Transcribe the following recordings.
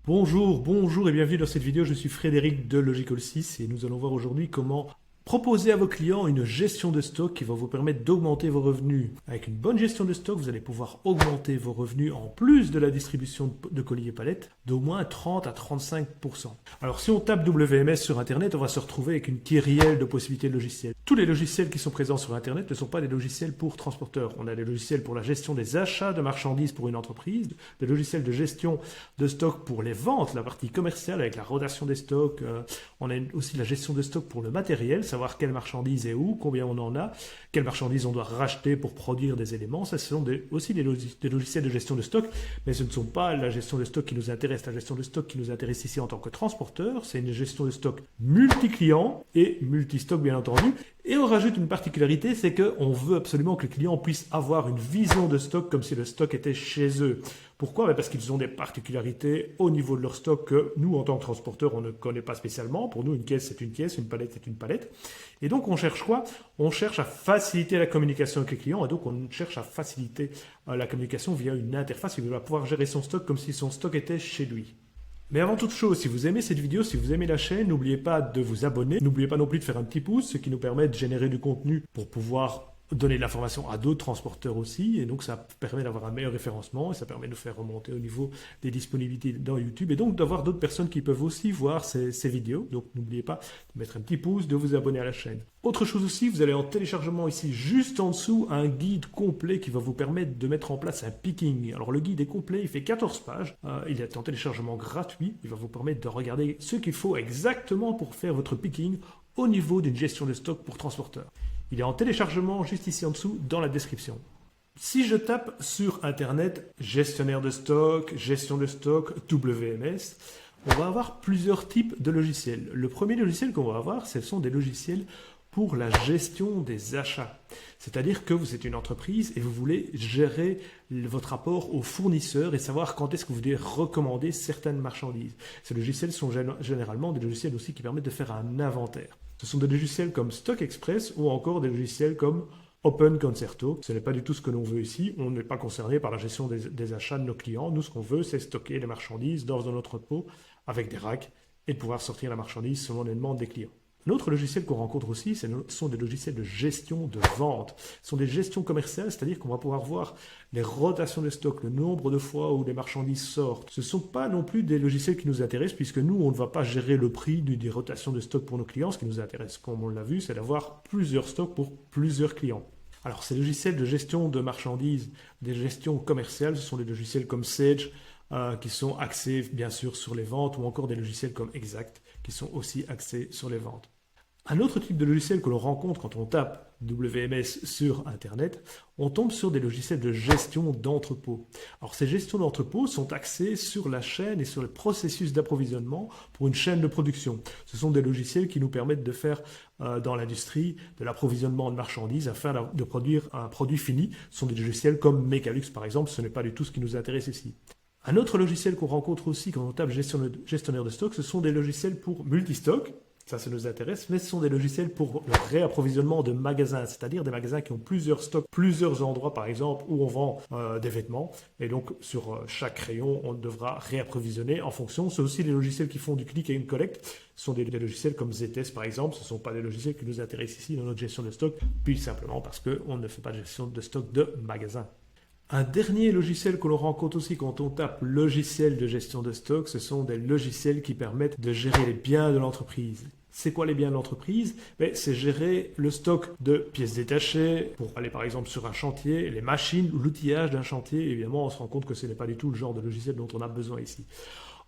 Bonjour et bienvenue dans cette vidéo, je suis Frédéric de Logical 6 et nous allons voir aujourd'hui comment proposer à vos clients une gestion de stock qui va vous permettre d'augmenter vos revenus. Avec une bonne gestion de stock, vous allez pouvoir augmenter vos revenus en plus de la distribution de colis et palettes d'au moins 30 à 35%. Alors si on tape WMS sur Internet, on va se retrouver avec une kyrielle de possibilités de logiciels. Tous les logiciels qui sont présents sur Internet ne sont pas des logiciels pour transporteurs. On a des logiciels pour la gestion des achats de marchandises pour une entreprise, des logiciels de gestion de stock pour les ventes, la partie commerciale avec la rotation des stocks. On a aussi la gestion de stock pour le matériel, savoir quelle marchandise est où, combien on en a, quelles marchandises on doit racheter pour produire des éléments. Ça, ce sont aussi des logiciels de gestion de stock, mais ce ne sont pas la gestion de stock qui nous intéresse. La gestion de stock qui nous intéresse ici en tant que transporteur, c'est une gestion de stock multi-client et multi-stock bien entendu. Et on rajoute une particularité, c'est qu'on veut absolument que les clients puissent avoir une vision de stock comme si le stock était chez eux. Pourquoi? Parce qu'ils ont des particularités au niveau de leur stock que nous, en tant que transporteurs, on ne connaît pas spécialement. Pour nous, une caisse, c'est une caisse, une palette, c'est une palette. Et donc, on cherche quoi? On cherche à faciliter la communication avec les clients et donc on cherche à faciliter la communication via une interface. Il va pouvoir gérer son stock comme si son stock était chez lui. Mais avant toute chose, si vous aimez cette vidéo, si vous aimez la chaîne, n'oubliez pas de vous abonner. N'oubliez pas non plus de faire un petit pouce, ce qui nous permet de générer du contenu pour pouvoir donner de l'information à d'autres transporteurs aussi. Et donc, ça permet d'avoir un meilleur référencement et ça permet de nous faire remonter au niveau des disponibilités dans YouTube et donc d'avoir d'autres personnes qui peuvent aussi voir ces vidéos. Donc, n'oubliez pas de mettre un petit pouce, de vous abonner à la chaîne. Autre chose aussi, vous allez en téléchargement ici, juste en dessous, un guide complet qui va vous permettre de mettre en place un picking. Alors, le guide est complet, il fait 14 pages. Il est en téléchargement gratuit. Il va vous permettre de regarder ce qu'il faut exactement pour faire votre picking au niveau d'une gestion de stock pour transporteur. Il est en téléchargement juste ici en dessous dans la description. Si je tape sur Internet gestionnaire de stock, gestion de stock, WMS, on va avoir plusieurs types de logiciels. Le premier logiciel qu'on va avoir, ce sont des logiciels pour la gestion des achats. C'est-à-dire que vous êtes une entreprise et vous voulez gérer votre rapport aux fournisseurs et savoir quand est-ce que vous devez recommander certaines marchandises. Ces logiciels sont généralement des logiciels aussi qui permettent de faire un inventaire. Ce sont des logiciels comme Stock Express ou encore des logiciels comme Open Concerto. Ce n'est pas du tout ce que l'on veut ici. On n'est pas concerné par la gestion des achats de nos clients. Nous, ce qu'on veut, c'est stocker les marchandises dans un entrepôt avec des racks et de pouvoir sortir la marchandise selon les demandes des clients. Un autre logiciel qu'on rencontre aussi, ce sont des logiciels de gestion de vente. Ce sont des gestions commerciales, c'est-à-dire qu'on va pouvoir voir les rotations de stock, le nombre de fois où les marchandises sortent. Ce ne sont pas non plus des logiciels qui nous intéressent puisque nous, on ne va pas gérer le prix des rotations de stock pour nos clients. Ce qui nous intéresse, comme on l'a vu, c'est d'avoir plusieurs stocks pour plusieurs clients. Alors, ces logiciels de gestion de marchandises, des gestions commerciales, ce sont des logiciels comme Sage, qui sont axés bien sûr sur les ventes ou encore des logiciels comme Exact qui sont aussi axés sur les ventes. Un autre type de logiciel que l'on rencontre quand on tape WMS sur Internet, on tombe sur des logiciels de gestion d'entrepôt. Alors ces gestions d'entrepôt sont axées sur la chaîne et sur le processus d'approvisionnement pour une chaîne de production. Ce sont des logiciels qui nous permettent de faire dans l'industrie de l'approvisionnement de marchandises afin de produire un produit fini. Ce sont des logiciels comme Mechalux par exemple, ce n'est pas du tout ce qui nous intéresse ici. Un autre logiciel qu'on rencontre aussi quand on tape gestionnaire de stock, ce sont des logiciels pour multistock. Ça nous intéresse, mais ce sont des logiciels pour le réapprovisionnement de magasins, c'est-à-dire des magasins qui ont plusieurs stocks, plusieurs endroits par exemple où on vend des vêtements. Et donc sur chaque rayon, on devra réapprovisionner en fonction. C'est aussi des logiciels qui font du click and collect. Ce sont des logiciels comme ZTS par exemple. Ce ne sont pas des logiciels qui nous intéressent ici dans notre gestion de stock, puis simplement parce qu'on ne fait pas de gestion de stock de magasins. Un dernier logiciel que l'on rencontre aussi quand on tape logiciel de gestion de stock, ce sont des logiciels qui permettent de gérer les biens de l'entreprise. C'est quoi les biens de l'entreprise? C'est gérer le stock de pièces détachées pour aller par exemple sur un chantier, les machines, l'outillage d'un chantier. Évidemment, on se rend compte que ce n'est pas du tout le genre de logiciel dont on a besoin ici.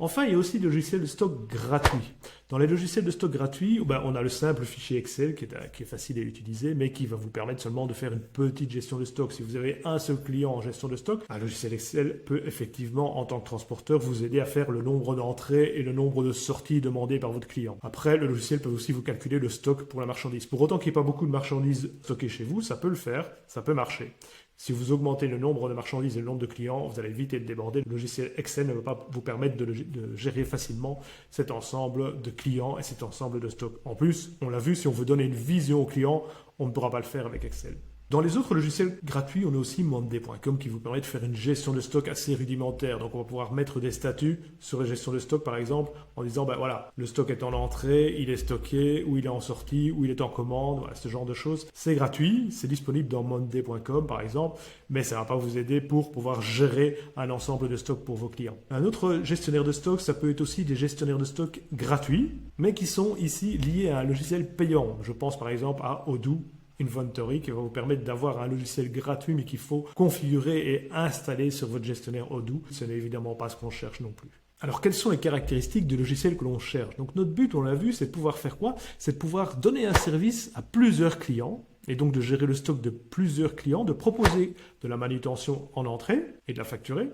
Enfin, il y a aussi des logiciels de stock gratuits. Dans les logiciels de stock gratuits, on a le simple fichier Excel qui est facile à utiliser, mais qui va vous permettre seulement de faire une petite gestion de stock. Si vous avez un seul client en gestion de stock, un logiciel Excel peut effectivement, en tant que transporteur, vous aider à faire le nombre d'entrées et le nombre de sorties demandées par votre client. Après, le logiciel peut aussi vous calculer le stock pour la marchandise. Pour autant qu'il n'y ait pas beaucoup de marchandises stockées chez vous, ça peut le faire, ça peut marcher. Si vous augmentez le nombre de marchandises et le nombre de clients, vous allez vite être débordé. Le logiciel Excel ne va pas vous permettre de gérer facilement cet ensemble de clients et cet ensemble de stocks. En plus, on l'a vu, si on veut donner une vision au client, on ne pourra pas le faire avec Excel. Dans les autres logiciels gratuits, on a aussi monday.com qui vous permet de faire une gestion de stock assez rudimentaire. Donc on va pouvoir mettre des statuts sur la gestion de stock par exemple en disant ben voilà, le stock est en entrée, il est stocké, ou il est en sortie, ou il est en commande, voilà, ce genre de choses. C'est gratuit, c'est disponible dans monday.com par exemple, mais ça ne va pas vous aider pour pouvoir gérer un ensemble de stock pour vos clients. Un autre gestionnaire de stock, ça peut être aussi des gestionnaires de stock gratuits, mais qui sont ici liés à un logiciel payant. Je pense par exemple à Odoo Inventory qui va vous permettre d'avoir un logiciel gratuit mais qu'il faut configurer et installer sur votre gestionnaire Odoo. Ce n'est évidemment pas ce qu'on cherche non plus. Alors, quelles sont les caractéristiques du logiciel que l'on cherche? Donc, notre but, on l'a vu, c'est de pouvoir faire quoi? C'est de pouvoir donner un service à plusieurs clients et donc de gérer le stock de plusieurs clients, de proposer de la manutention en entrée et de la facturer,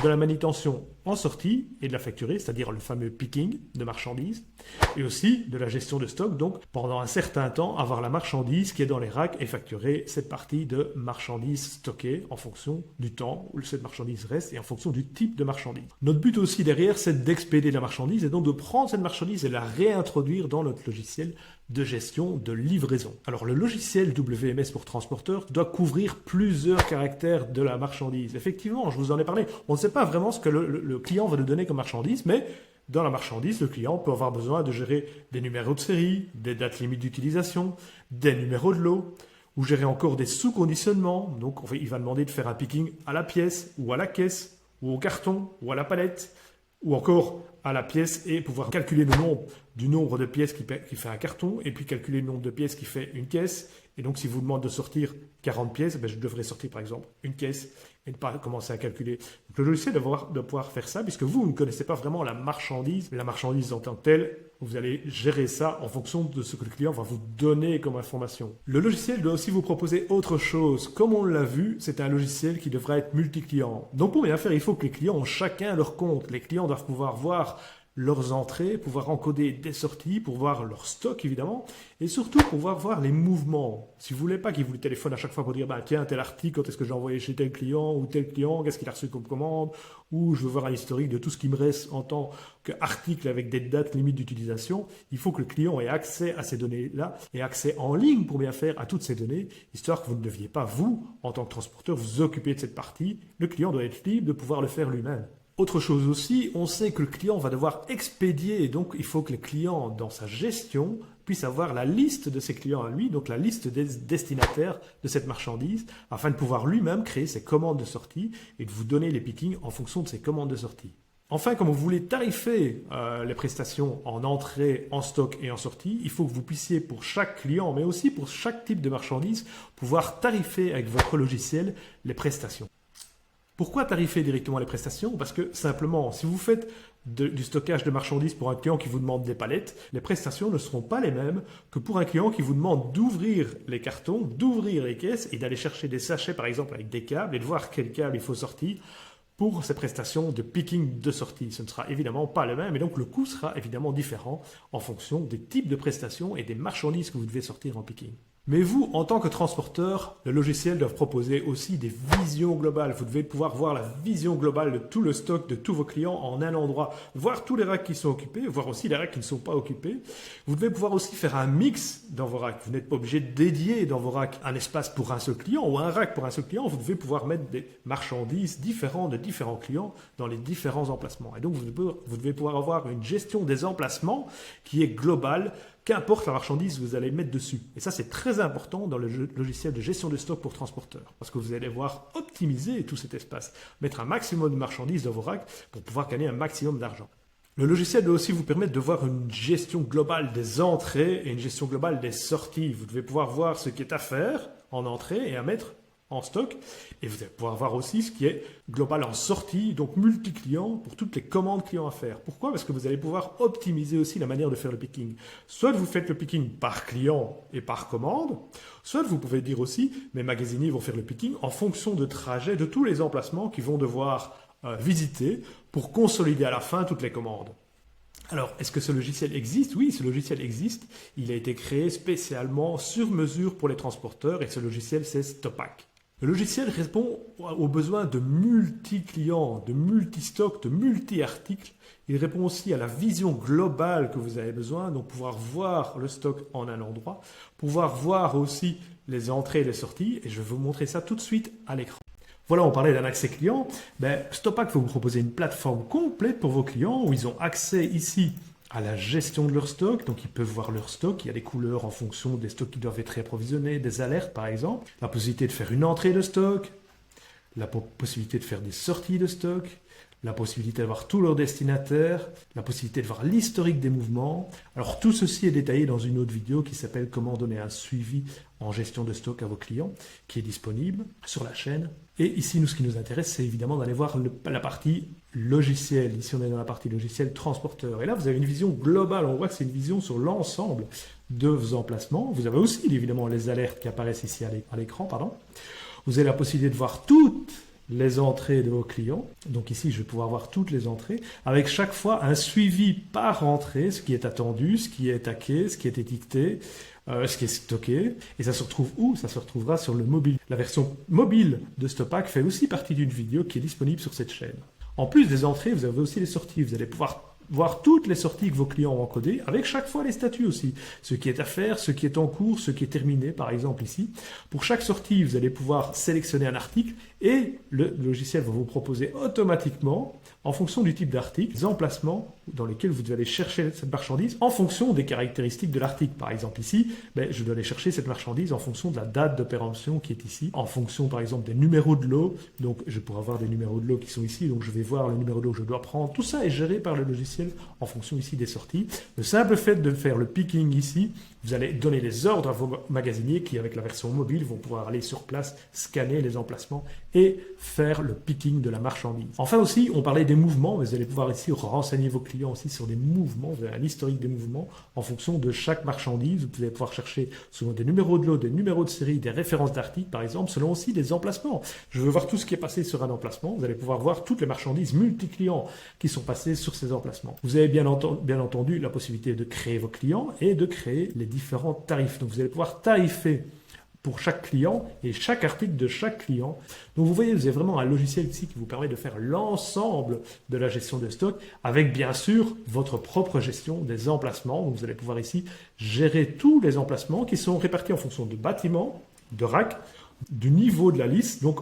de la manutention en sortie et de la facturer, c'est-à-dire le fameux picking de marchandises, et aussi de la gestion de stock, donc pendant un certain temps, avoir la marchandise qui est dans les racks et facturer cette partie de marchandises stockées en fonction du temps où cette marchandise reste et en fonction du type de marchandise. Notre but aussi derrière, c'est d'expédier la marchandise et donc de prendre cette marchandise et la réintroduire dans notre logiciel de gestion de livraison. Alors le logiciel WMS pour transporteur doit couvrir plusieurs caractères de la marchandise. Effectivement, je vous en ai parlé, on ne sait pas vraiment ce que le client va nous donner comme marchandise, mais dans la marchandise, le client peut avoir besoin de gérer des numéros de série, des dates limites d'utilisation, des numéros de lot, ou gérer encore des sous-conditionnements. Donc il va demander de faire un picking à la pièce, ou à la caisse, ou au carton, ou à la palette, ou encore à la pièce et pouvoir calculer le nombre du nombre de pièces qui fait un carton et puis calculer le nombre de pièces qui fait une caisse. Et donc, si vous demande de sortir 40 pièces, je devrais sortir par exemple une caisse et ne pas commencer à calculer. Donc, le logiciel doit pouvoir faire ça puisque vous ne connaissez pas vraiment la marchandise en tant que telle. Vous allez gérer ça en fonction de ce que le client va vous donner comme information. Le logiciel doit aussi vous proposer autre chose. Comme on l'a vu, c'est un logiciel qui devra être multi-client. Donc pour bien faire, il faut que les clients ont chacun leur compte. Les clients doivent pouvoir voir leurs entrées, pouvoir encoder des sorties, pour voir leur stock évidemment, et surtout pouvoir voir les mouvements. Si vous voulez pas qu'ils vous téléphonent à chaque fois pour dire tiens, tel article, quand est-ce que j'ai envoyé chez tel client, ou tel client, qu'est-ce qu'il a reçu comme commande, ou je veux voir un historique de tout ce qui me reste en tant qu'article avec des dates limites d'utilisation, il faut que le client ait accès à ces données-là et accès en ligne pour bien faire à toutes ces données, histoire que vous ne deviez pas, vous, en tant que transporteur, vous occuper de cette partie. Le client doit être libre de pouvoir le faire lui-même. Autre chose aussi, on sait que le client va devoir expédier et donc il faut que le client, dans sa gestion, puisse avoir la liste de ses clients à lui, donc la liste des destinataires de cette marchandise, afin de pouvoir lui-même créer ses commandes de sortie et de vous donner les pickings en fonction de ses commandes de sortie. Enfin, comme vous voulez tarifer les prestations en entrée, en stock et en sortie, il faut que vous puissiez pour chaque client, mais aussi pour chaque type de marchandise, pouvoir tarifer avec votre logiciel les prestations. Pourquoi tarifer directement les prestations? Parce que simplement, si vous faites du stockage de marchandises pour un client qui vous demande des palettes, les prestations ne seront pas les mêmes que pour un client qui vous demande d'ouvrir les cartons, d'ouvrir les caisses et d'aller chercher des sachets par exemple avec des câbles et de voir quel câble il faut sortir pour ces prestations de picking de sortie. Ce ne sera évidemment pas le même et donc le coût sera évidemment différent en fonction des types de prestations et des marchandises que vous devez sortir en picking. Mais vous, en tant que transporteur, le logiciel doit proposer aussi des visions globales. Vous devez pouvoir voir la vision globale de tout le stock de tous vos clients en un endroit, voir tous les racks qui sont occupés, voir aussi les racks qui ne sont pas occupés. Vous devez pouvoir aussi faire un mix dans vos racks. Vous n'êtes pas obligé de dédier dans vos racks un espace pour un seul client ou un rack pour un seul client. Vous devez pouvoir mettre des marchandises différentes de différents clients dans les différents emplacements. Et donc, vous devez pouvoir avoir une gestion des emplacements qui est globale, qu'importe la marchandise que vous allez mettre dessus. Et ça, c'est très important dans le logiciel de gestion de stock pour transporteurs. Parce que vous allez devoir optimiser tout cet espace. Mettre un maximum de marchandises dans vos racks pour pouvoir gagner un maximum d'argent. Le logiciel doit aussi vous permettre de voir une gestion globale des entrées et une gestion globale des sorties. Vous devez pouvoir voir ce qui est à faire en entrée et à mettre en stock, et vous allez pouvoir voir aussi ce qui est global en sortie, donc multi-client pour toutes les commandes clients à faire. Pourquoi? Parce que vous allez pouvoir optimiser aussi la manière de faire le picking. Soit vous faites le picking par client et par commande, soit vous pouvez dire aussi, mes magasiniers vont faire le picking en fonction de trajets de tous les emplacements qu'ils vont devoir visiter pour consolider à la fin toutes les commandes. Alors, est-ce que ce logiciel existe? Oui, ce logiciel existe. Il a été créé spécialement sur mesure pour les transporteurs et ce logiciel, c'est Stopack. Le logiciel répond aux besoins de multi-clients, de multi-stocks, de multi-articles. Il répond aussi à la vision globale que vous avez besoin, donc pouvoir voir le stock en un endroit, pouvoir voir aussi les entrées et les sorties, et je vais vous montrer ça tout de suite à l'écran. Voilà, on parlait d'un accès client. StopPack va vous proposer une plateforme complète pour vos clients où ils ont accès ici à la gestion de leur stock. Donc, ils peuvent voir leur stock. Il y a des couleurs en fonction des stocks qui doivent être réapprovisionnés, des alertes par exemple. La possibilité de faire une entrée de stock, la possibilité de faire des sorties de stock, la possibilité d'avoir tous leurs destinataires, la possibilité de voir l'historique des mouvements. Alors tout ceci est détaillé dans une autre vidéo qui s'appelle « Comment donner un suivi en gestion de stock à vos clients » qui est disponible sur la chaîne. Et ici, nous, ce qui nous intéresse, c'est évidemment d'aller voir la partie logiciel. Ici, on est dans la partie logiciel transporteur. Et là, vous avez une vision globale. On voit que c'est une vision sur l'ensemble de vos emplacements. Vous avez aussi, évidemment, les alertes qui apparaissent ici à l'écran. Vous avez la possibilité de voir toutes les entrées de vos clients. Donc ici, je vais pouvoir voir toutes les entrées, avec chaque fois un suivi par entrée, ce qui est attendu, ce qui est tagué, ce qui est étiqueté, ce qui est stocké. Et ça se retrouve où? Ça se retrouvera sur le mobile. La version mobile de StopPack fait aussi partie d'une vidéo qui est disponible sur cette chaîne. En plus des entrées, vous avez aussi les sorties. Vous allez pouvoir voir toutes les sorties que vos clients ont encodées, avec chaque fois les statuts aussi. Ce qui est à faire, ce qui est en cours, ce qui est terminé, par exemple ici. Pour chaque sortie, vous allez pouvoir sélectionner un article et le logiciel va vous proposer automatiquement, en fonction du type d'article, des emplacements dans lesquels vous devez aller chercher cette marchandise en fonction des caractéristiques de l'article. Par exemple ici, je dois aller chercher cette marchandise en fonction de la date de péremption qui est ici, en fonction par exemple des numéros de lot. Donc je pourrais avoir des numéros de lot qui sont ici, donc je vais voir le numéro de lot que je dois prendre. Tout ça est géré par le logiciel en fonction ici des sorties. Le simple fait de faire le picking ici, vous allez donner les ordres à vos magasiniers qui, avec la version mobile, vont pouvoir aller sur place, scanner les emplacements et faire le picking de la marchandise. Enfin aussi, on parlait des mouvements. Vous allez pouvoir ici renseigner vos clients aussi sur des mouvements. Vous avez un historique des mouvements en fonction de chaque marchandise. Vous allez pouvoir chercher selon des numéros de lot, des numéros de série, des références d'articles, par exemple, selon aussi des emplacements. Je veux voir tout ce qui est passé sur un emplacement. Vous allez pouvoir voir toutes les marchandises multi-clients qui sont passées sur ces emplacements. Vous avez bien entendu la possibilité de créer vos clients et de créer les différents tarifs. Donc vous allez pouvoir tarifer pour chaque client et chaque article de chaque client. Donc vous voyez, vous avez vraiment un logiciel ici qui vous permet de faire l'ensemble de la gestion de stock avec bien sûr votre propre gestion des emplacements. Donc vous allez pouvoir ici gérer tous les emplacements qui sont répartis en fonction de bâtiments, de racks, du niveau de la liste, donc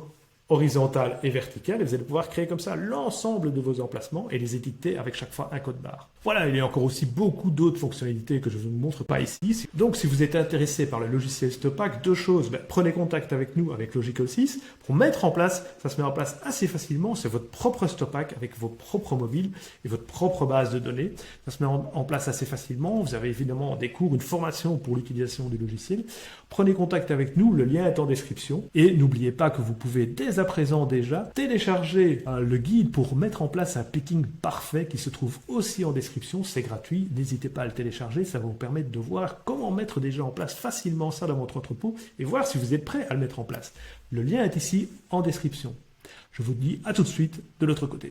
horizontale et verticale, et vous allez pouvoir créer comme ça l'ensemble de vos emplacements et les étiqueter avec chaque fois un code barre. Voilà, il y a encore aussi beaucoup d'autres fonctionnalités que je ne vous montre pas ici. Donc, si vous êtes intéressé par le logiciel StopPack, deux choses, prenez contact avec nous, avec Logical 6, pour mettre en place, ça se met en place assez facilement, c'est votre propre StopPack avec vos propres mobiles et votre propre base de données. Ça se met en place assez facilement. Vous avez évidemment des cours, une formation pour l'utilisation du logiciel. Prenez contact avec nous, le lien est en description. Et n'oubliez pas que vous pouvez dès à présent déjà télécharger le guide pour mettre en place un picking parfait qui se trouve aussi en description. C'est gratuit, n'hésitez pas à le télécharger, ça va vous permettre de voir comment mettre déjà en place facilement ça dans votre entrepôt et voir si vous êtes prêt à le mettre en place. Le lien est ici en description. Je vous dis à tout de suite de l'autre côté.